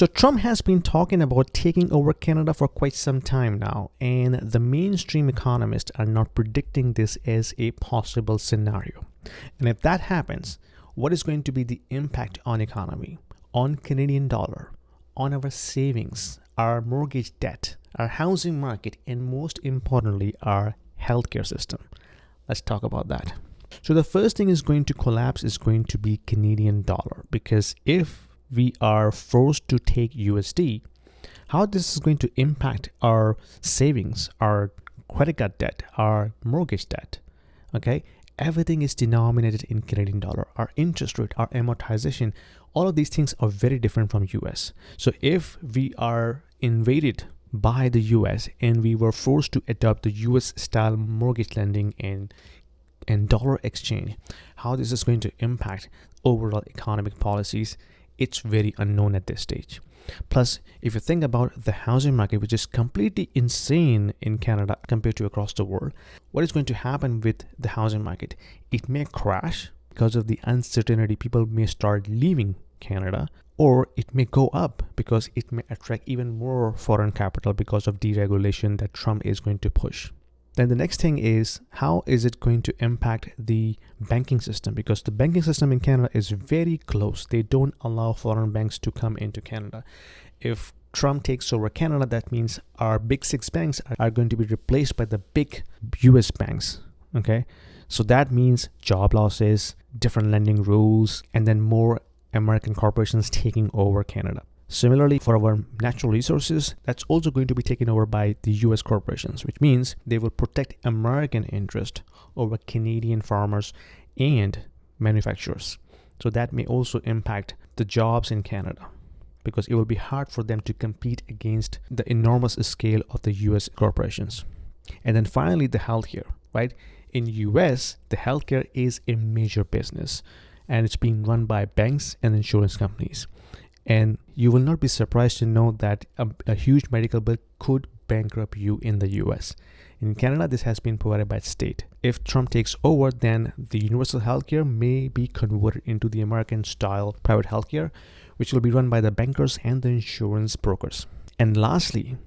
So Trump has been talking about taking over Canada for quite some time now, and the mainstream economists are not predicting this as a possible scenario. And if that happens, what is going to be the impact on economy, on Canadian dollar, on our savings, our mortgage debt, our housing market, and most importantly, our healthcare system? Let's talk about that. So the first thing is going to collapse is going to be Canadian dollar, because if we are forced to take USD, how this is going to impact our savings, our credit card debt, our mortgage debt. Okay, everything is denominated in Canadian dollar. Our interest rate, our amortization, all of these things are very different from US. So if we are invaded by the US and we were forced to adopt the US style mortgage lending and dollar exchange, how this is going to impact overall economic policies, it's very unknown at this stage. Plus, if you think about the housing market, which is completely insane in Canada compared to across the world, what is going to happen with the housing market? It may crash because of the uncertainty. People may start leaving Canada, or it may go up because it may attract even more foreign capital because of deregulation that Trump is going to push. Then the next thing is, how is it going to impact the banking system? Because the banking system in Canada is very close. They don't allow foreign banks to come into Canada. If Trump takes over Canada, that means our big six banks are going to be replaced by the big US banks. Okay, so that means job losses, different lending rules, and then more American corporations taking over Canada. Similarly, for our natural resources, that's also going to be taken over by the US corporations, which means they will protect American interest over Canadian farmers and manufacturers. So that may also impact the jobs in Canada, because it will be hard for them to compete against the enormous scale of the US corporations. And then finally, the healthcare, right? In US, the healthcare is a major business, and it's being run by banks and insurance companies. And you will not be surprised to know that a huge medical bill could bankrupt you in the US. In Canada, this has been provided by the state. If Trump takes over, then the universal healthcare may be converted into the American style private healthcare, which will be run by the bankers and the insurance brokers. And lastly,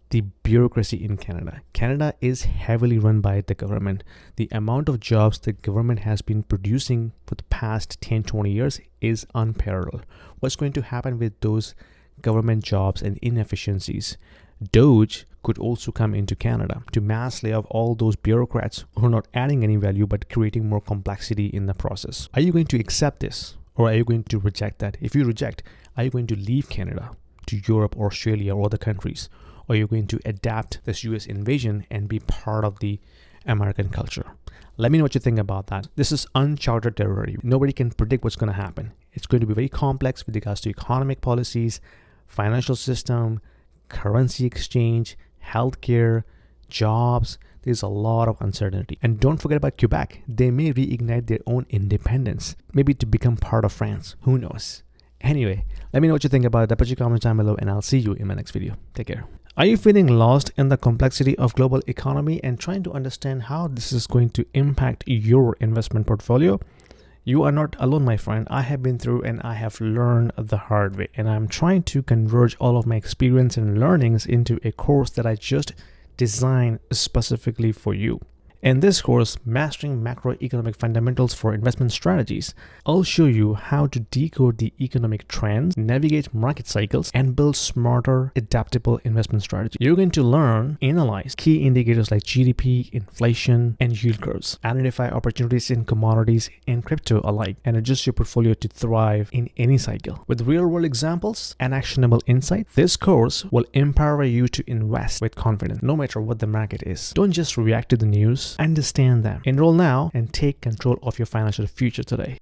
the bureaucracy in Canada. Canada is heavily run by the government. The amount of jobs the government has been producing for the past 10-20 years is unparalleled. What's going to happen with those government jobs and inefficiencies? DOGE could also come into Canada to mass lay off all those bureaucrats who are not adding any value but creating more complexity in the process. Are you going to accept this, or are you going to reject that? If you reject, are you going to leave Canada to Europe or Australia or other countries? Or are you going to adapt this US invasion and be part of the American culture? Let me know what you think about that. This is uncharted territory. Nobody can predict what's going to happen. It's going to be very complex with regards to economic policies, financial system, currency exchange, healthcare, jobs. There's a lot of uncertainty. And don't forget about Quebec. They may reignite their own independence, maybe to become part of France. Who knows? Anyway, let me know what you think about it. Put your comments down below, and I'll see you in my next video. Take care. Are you feeling lost in the complexity of global economy and trying to understand how this is going to impact your investment portfolio? You are not alone, my friend. I have been through and I have learned the hard way, and I'm trying to converge all of my experience and learnings into a course that I just designed specifically for you. In this course, Mastering Macroeconomic Fundamentals for Investment Strategies, I'll show you how to decode the economic trends, navigate market cycles, and build smarter, adaptable investment strategies. You're going to learn, analyze key indicators like GDP, inflation, and yield curves, identify opportunities in commodities and crypto alike, and adjust your portfolio to thrive in any cycle. With real-world examples and actionable insight, this course will empower you to invest with confidence, no matter what the market is. Don't just react to the news. Understand them. Enroll now and take control of your financial future today.